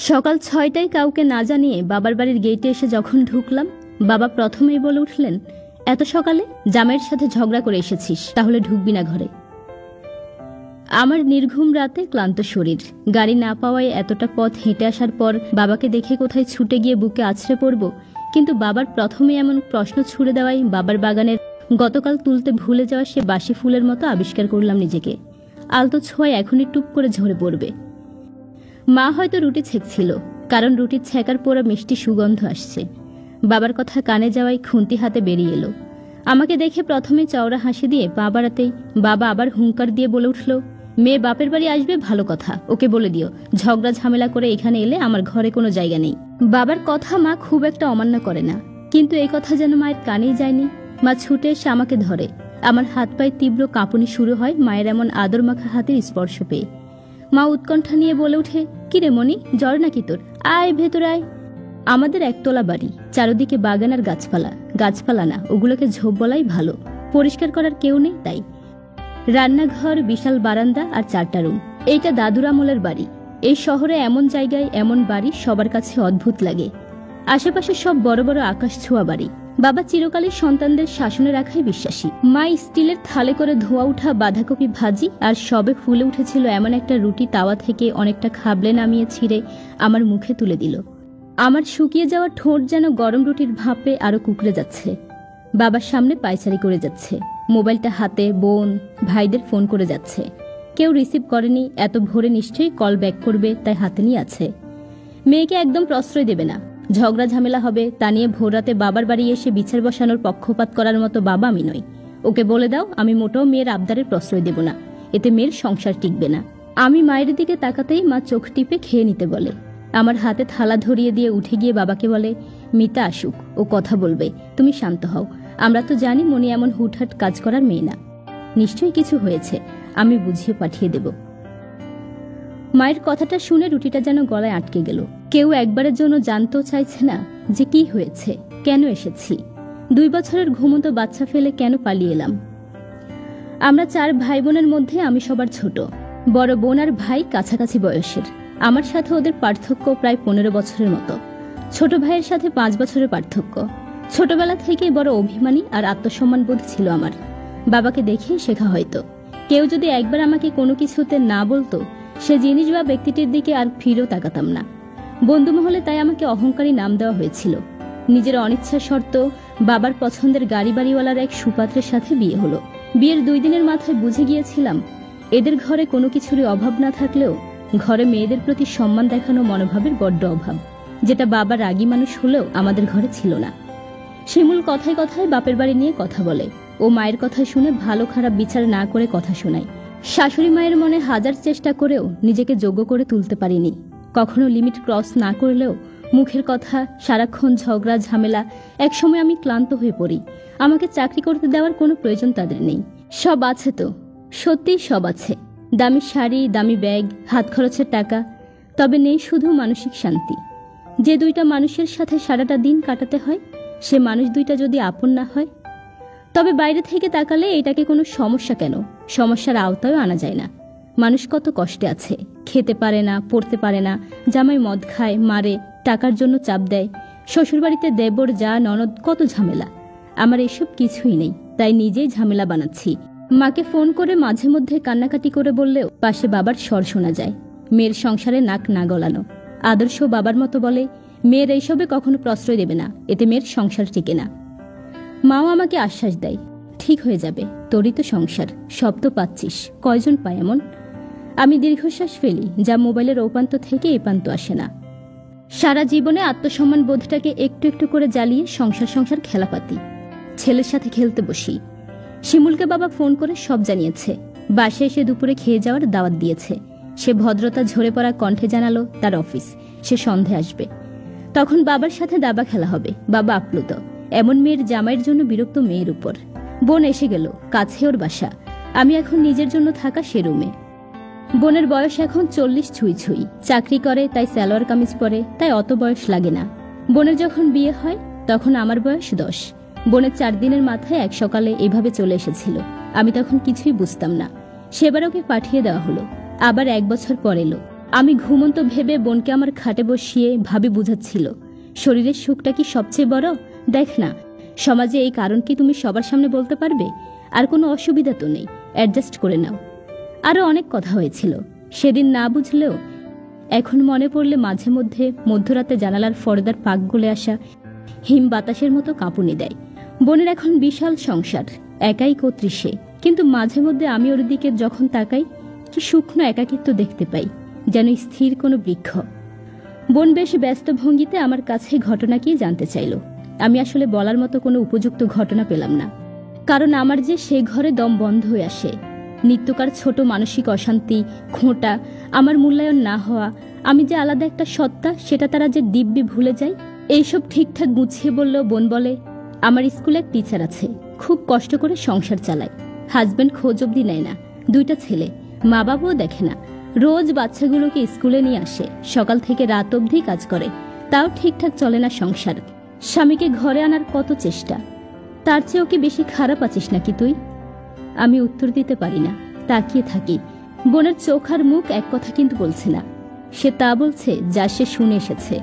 সকাল ৬টায় কাউকে না জানিয়ে বাবার বাড়ির গেটে এসে যখন ঢুকলাম, বাবা প্রথমেই বলে উঠলেন, এত সকালে? জামাইয়ের সাথে ঝগড়া করে এসেছিস, তাহলে ঢুকবি না ঘরে। আমার নির্ঘুম রাতে, ক্লান্ত শরীর, গাড়ি না পাওয়ায় এতটা পথ হেঁটে আসার পর বাবাকে দেখে কোথায় ছুটে গিয়ে বুকে আছড়ে পড়ব, কিন্তু বাবার প্রথমে এমন প্রশ্ন ছুড়ে দেওয়ায় বাবার বাগানের গতকাল তুলতে ভুলে যাওয়া সে বাসি ফুলের মতো আবিষ্কার করলাম নিজেকে। আলতো ছোঁয়ায় এখনই টুপ করে ঝরে পড়বে। মা হয়তো রুটি ছেঁকছিল, কারণ রুটির ছেঁকার পোড়া মিষ্টি সুগন্ধ আসছে। বাবার কথা কানে যাওয়ায় খুন্তি হাতে বেরিয়ে এলো। আমাকে দেখে প্রথমে চওড়া হাসি দিয়ে পা বাড়াতেই বাবা আবার হুঙ্কার দিয়ে বলে উঠল, মেয়ে বাপের বাড়ি আসবে ভালো কথা, ওকে বলে দিও ঝগড়া ঝামেলা করে এখানে এলে আমার ঘরে কোনো জায়গা নেই। বাবার কথা মা খুব একটা অমান্য করে না, কিন্তু এই কথা যেন মায়ের কানেই যায়নি। মা ছুটে এসে আমাকে ধরে। আমার হাত পায়ে তীব্র কাঁপুনি শুরু হয় মায়ের এমন আদর মাখা হাতের স্পর্শ পেয়ে। মা উৎকণ্ঠা নিয়ে বলে উঠে, কিরে মনি, জ্বর নাকি তোর? আয় ভেতরে আয়। আমাদের একতলা বাড়ি, চারদিকে বাগান আর গাছপালা। গাছপালা না, ওগুলোকে ঝোপ বলাই ভালো, পরিষ্কার করার কেউ নেই তাই। রান্নাঘর, বিশাল বারান্দা আর 4টা রুম। এইটা দাদুর আমলের বাড়ি। এই শহরে এমন জায়গায় এমন বাড়ি সবার কাছে অদ্ভুত লাগে। আশেপাশে সব বড় বড় আকাশ ছোঁয়া বাড়ি। বাবা চিরকালই সন্তানদের শাসনে রাখায় বিশ্বাসী। মা স্টিলের থালে করে ধোয়া উঠা বাঁধাকপি ভাজি আর সবে ফুলে উঠেছিল এমন একটা রুটি তাওয়া থেকে অনেকটা খাবলে নামিয়ে ছিঁড়ে আমার মুখে তুলে দিল। আমার শুকিয়ে যাওয়া ঠোঁট যেন গরম রুটির ভাপে আরো কুকড়ে যাচ্ছে। বাবার সামনে পায়চারি করে যাচ্ছে, মোবাইলটা হাতে, বোন ভাইদের ফোন করে যাচ্ছে। কেউ রিসিভ করেনি, এত ভোরে নিশ্চয়ই কল ব্যাক করবে তাই হাতে নিয়ে আছে। মেয়েকে একদম প্রশ্রয় দেবে না, ঝগড়া ঝামেলা হবে তা নিয়ে ভোররাতে বাবার বাড়ি এসে বিচার বসানোর পক্ষপাত করার মতো বাবা আমি নই। ওকে বলে দাও আমি মোটেও মেয়ের আবদারের প্রশ্রয় দেব না, এতে মেয়ের সংসার টিকবে না। আমি মায়ের দিকে তাকাতেই মা চোখ টিপে খেয়ে নিতে বলে। আমার হাতে থালা ধরিয়ে দিয়ে উঠে গিয়ে বাবাকে বলে, মিতা আসুক, ও কথা বলবে, তুমি শান্ত হও। আমরা তো জানি মনি এমন হুটহাট কাজ করার মেয়ে না, নিশ্চয়ই কিছু হয়েছে, আমি বুঝিয়ে পাঠিয়ে দেব। মায়ের কথাটা শুনে রুটিটা যেন গলায় আটকে গেল। কেউ একবারের জন্য জানতেও চাইছে না যে কি হয়েছে, কেন এসেছি, 2 বছরের ঘুমন্ত বাচ্চা ফেলে কেন পালিয়ে এলাম। আমরা 4 ভাই বোনের মধ্যে আমি সবার ছোট। বড় বোন আর ভাই কাছাকাছি বয়সের, আমার সাথে ওদের পার্থক্য প্রায় 15 বছরের মতো। ছোট ভাইয়ের সাথে 5 বছরের পার্থক্য। ছোটবেলা থেকেই বড় অভিমানী আর আত্মসম্মান বোধ ছিল আমার। বাবাকে দেখেই শেখা হয়তো। কেউ যদি একবার আমাকে কোনো কিছুতে না বলতো, সে জিনিস বা ব্যক্তিটির দিকে আর ফিরেও তাকাতাম না। বন্ধু মহলে তাই আমাকে অহংকারী নাম দেওয়া হয়েছিল। নিজের অনিচ্ছা শর্ত বাবার পছন্দের গাড়ি বাড়িওয়ালার এক সুপাত্রের সাথে বিয়ে হলো। বিয়ের 2 দিনের মাথায় বুঝে গিয়েছিলাম এদের ঘরে কোনো কিছুরই অভাব না থাকলেও ঘরে মেয়েদের প্রতি সম্মান দেখানো মনোভাবের বড্ড অভাব, যেটা বাবা রাগী মানুষ হলেও আমাদের ঘরে ছিল না। শিমুল কথায় কথায় বাপের বাড়ি নিয়ে কথা বলে। ও মায়ের কথা শুনে ভালো খারাপ বিচার না করে কথা শোনায়। শাশুড়ি মায়ের মনে হাজার চেষ্টা করেও নিজেকে যোগ্য করে তুলতে পারিনি। কখনো লিমিট ক্রস না করলেও মুখের কথা, সারাক্ষণ ঝগড়া ঝামেলা। একসময় আমি ক্লান্ত হয়ে পড়ি। আমাকে চাকরি করতে দেওয়ার কোনো প্রয়োজন তাদের নেই। সব আছে তো, সত্যিই সব আছে, দামি শাড়ি, দামি ব্যাগ, হাত খরচের টাকা, তবে নেই শুধু মানসিক শান্তি। যে 2টা মানুষের সাথে সারাটা দিন কাটাতে হয়, সে মানুষ 2টা যদি আপন না হয়, তবে বাইরে থেকে তাকালে এটাকে কোনো সমস্যা কেন, সমস্যার আওতায় আনা যায় না। মানুষ কত কষ্টে আছে, খেতে পারে না, পড়তে পারে না, জামাই মদ খায়, মারে, টাকার জন্য চাপ দেয়, শ্বশুরবাড়িতে দেবর যা ননদ, কত ঝামেলা। আমার এসব কিছুই নেই, তাই নিজেই ঝামেলা বানাচ্ছি। মাকে ফোন করে মাঝে মধ্যে কান্নাকাটি করে বললেও পাশে বাবার স্বর শোনা যায়। মেয়ের সংসারে নাক না গলানো। আদর্শ বাবার মতো বলে, মেয়ের এইসবে কখনো প্রশ্রয় দেবে না, এতে মেয়ের সংসার টিকে না। মাও আমাকে আশ্বাস দেয়, ঠিক হয়ে যাবে, তোরই তো সংসার, সব তো পাচ্ছিস, কয়জন পায় এমন। আমি দীর্ঘশ্বাস ফেলি, যা মোবাইলের ওপান্ত থেকে এপান্ত আসে না। সারা জীবনে আত্মসম্মান বোধটাকে একটু একটু করে জ্বালিয়ে সংসার খেলাপাতি। ছেলের সাথে খেলতে বসি। শিমুলকে বাবা ফোন করে সব জানিয়েছে। বাসায় এসে দুপুরে খেয়ে যাওয়ার দাওয়াত দিয়েছে। সে ভদ্রতা ঝরে পড়া কণ্ঠে জানালো তার অফিস, সে সন্ধে আসবে। তখন বাবার সাথে দাবা খেলা হবে। বাবা আপ্লুত, এমন মেয়ের জামাইয়ের জন্য বিরক্ত মেয়ের উপর। বোন এসে গেল, কাছে ওর বাসা। আমি এখন নিজের জন্য থাকা সে রুমে। বোনের বয়স এখন 40 ছুঁই ছুঁই। চাকরি করে তাই সালোয়ার কামিজ পরে, তাই অত বয়স লাগে না। বোনের যখন বিয়ে হয় তখন আমার বয়স 10। বোনের 4 দিনের মাথায় এক সকালে এভাবে চলে এসেছিল। আমি তখন কিছুই বুঝতাম না। সেবার ওকে পাঠিয়ে দেওয়া হলো। আবার 1 বছর পর এলো। আমি ঘুমন্ত ভেবে বোনকে আমার খাটে বসিয়ে ভাবি বুঝাচ্ছিল, শরীরের সুখটা কি সবচেয়ে বড়? দেখ না, সমাজে এই কারণ কি তুমি সবার সামনে বলতে পারবে? আর কোনো অসুবিধা তো নেই, অ্যাডজাস্ট করে নাও। আরও অনেক কথা হয়েছিল, সেদিন না বুঝলেও এখন মনে পড়লে মাঝে মধ্যে মধ্যরাতে জানালার পর্দার পাক গলে আসা হিম বাতাসের মতো কাঁপুনি দেয়। বোনের এখন বিশাল সংসার, একাই কর্ত্রী সে, কিন্তু মাঝে মধ্যে আমি ওর দিকে যখন তাকাই, কি শুকনো একাকিত্ব দেখতে পাই, যেন স্থির কোনো বৃক্ষ। বোন বেশ ব্যস্ত ভঙ্গিতে আমার কাছে ঘটনাকেই জানতে চাইল। আমি আসলে বলার মতো কোনো উপযুক্ত ঘটনা পেলাম না, কারণ আমার যে সে ঘরে দম বন্ধ হয়ে আসে। নিত্যকার ছোট মানসিক অশান্তি, খোঁটা, আমার মূল্যায়ন না হওয়া, আমি যে আলাদা একটা সত্তা সেটা তারা যে দিব্যি ভুলে যায়, এইসব ঠিকঠাক গুছিয়ে বললেও বোন বলে, আমার স্কুলে এক টিচার আছে, খুব কষ্ট করে সংসার চালায়, হাজব্যান্ড খোঁজ অবধি নেয় না, 2টা ছেলে, মা বাবাও দেখে না, রোজ বাচ্চাগুলোকে স্কুলে নিয়ে আসে, সকাল থেকে রাত অবধি কাজ করে, তাও ঠিকঠাক চলে না সংসার। স্বামীকে ঘরে আনার কত চেষ্টা, তার চেয়েও কি বেশি খারাপ আছিস নাকি তুই? আমি উত্তর দিতে পারি না, তাকিয়ে থাকি। বোনের চোখ আর মুখ এক কথা কিন্তু বলছে না, সে তা বলছে যা সে শুনে এসেছে।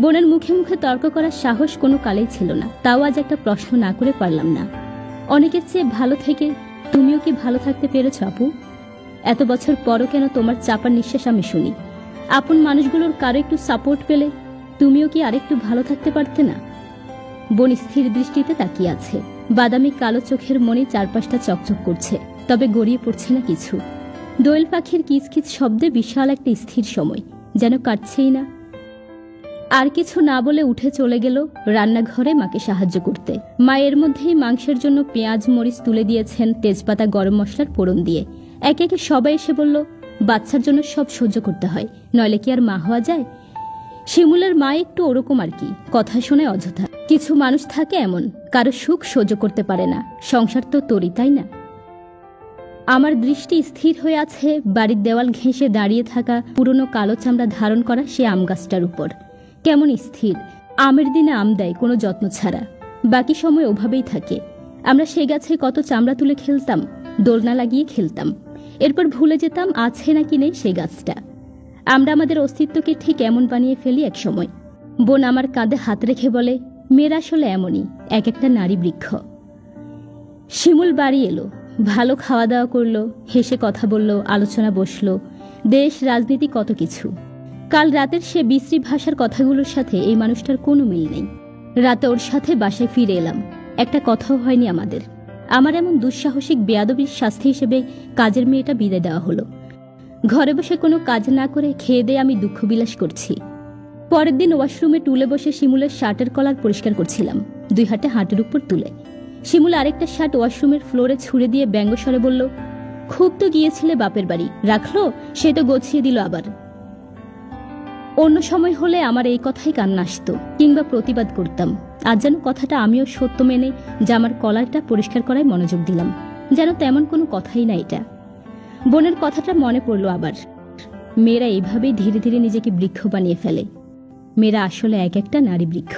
বোনের মুখে মুখে তর্ক করার সাহস কোনো কালেই ছিল না, তাও আজ একটা প্রশ্ন না করে পারলাম না। অনেকের চেয়ে ভালো থেকে তুমিও কি ভালো থাকতে পেরেছ আপু? এত বছর পরও কেন তোমার চাপার নিঃশ্বাস আমি শুনি? আপন মানুষগুলোর কারো একটু সাপোর্ট পেলে তুমিও কি আরেকটু ভালো থাকতে পারতে না? বোন স্থির দৃষ্টিতে তাকিয়ে আছে, বাদামি কালো চোখের মনে চারপাশটা চকচক করছে, তবে গড়িয়ে পড়ছে না কিছু। দোয়েল পাখির কিচকিচ শব্দে বিশাল একটা স্থির সময়, যেন কাটছেই না। আর কিছু না বলে উঠে চলে গেল রান্নাঘরে মাকে সাহায্য করতে। মা এর মধ্যেই মাংসের জন্য পেঁয়াজ মরিচ তুলে দিয়েছেন, তেজপাতা গরম মশলার ফোড়ন দিয়ে। একে একে সবাই এসে বলল, বাচ্চার জন্য সব সহ্য করতে হয়, নইলে কি আর মা হওয়া যায়? শিমুলের মা একটু ওরকম আর কি, কথা শোনায় অযথা। কিছু মানুষ থাকে এমন, কারো সুখ সহ্য করতে পারে না, সংসার তো তোরই, তাই না? আমার দৃষ্টি স্থির হয়ে আছে বাড়ির দেওয়াল ঘেঁষে দাঁড়িয়ে থাকা পুরনো কালো চামড়া ধারণ করা সে আম গাছটার উপর। কেমন স্থির, আমের দিনে আম দেয় কোনো যত্ন ছাড়া, বাকি সময় ওভাবেই থাকে। আমরা সে গাছে কত চামড়া তুলে খেলতাম, দোলনা লাগিয়ে খেলতাম, এরপর ভুলে যেতাম আছে নাকি নেই সে গাছটা। আমরা আমাদের অস্তিত্বকে ঠিক এমন বানিয়ে ফেলি এক সময়। বোন আমার কাঁধে হাত রেখে বলে, মেয়েরা আসলে এমনই, এক একটা নারী বৃক্ষ। শিমুল বাড়ি এলো, ভালো খাওয়া দাওয়া করলো, হেসে কথা বলল, আলোচনা বসলো, দেশ রাজনীতি কত কিছু। কাল রাতের সে বিশ্রী ভাষার কথাগুলোর সাথে এই মানুষটার কোনো মিল নেই। রাতে ওর সাথে বাসায় ফিরে এলাম, একটা কথাও হয়নি আমাদের। আমার এমন দুঃসাহসিক বেয়াদবির শাস্তি হিসেবে কাজের মেয়েটা বিদায় দেওয়া হলো। ঘরে বসে কোনো কাজ না করে খেয়ে দিয়ে আমি দুঃখ বিলাস করছি। পরের দিন ওয়াশরুমে টুলে বসে শিমুলের শার্টের কলার পরিষ্কার করছিলাম, 2 হাতে হাঁটুর উপর তুলে। শিমুল আরেকটা শার্ট ওয়াশরুমের ফ্লোরে ছুঁড়ে দিয়ে ব্যঙ্গস্বরে বলল, খুব তো গিয়েছিলে বাপের বাড়ি, রাখলো, সে তো গছিয়ে দিল আবার। অন্য সময় হলে আমার এই কথাই কান্না আসতো, কিংবা প্রতিবাদ করতাম। আজ যেন কথাটা আমিও সত্য মেনে জামার কলারটা পরিষ্কার করায় মনোযোগ দিলাম, যেন তেমন কোনো কথাই না এটা। বোনের কথাটা মনে পড়ল আবার। মেয়েরা এইভাবেই ধীরে ধীরে নিজেকে বৃক্ষ বানিয়ে ফেলে। মেয়েরা আসলে এক একটা নারী বৃক্ষ।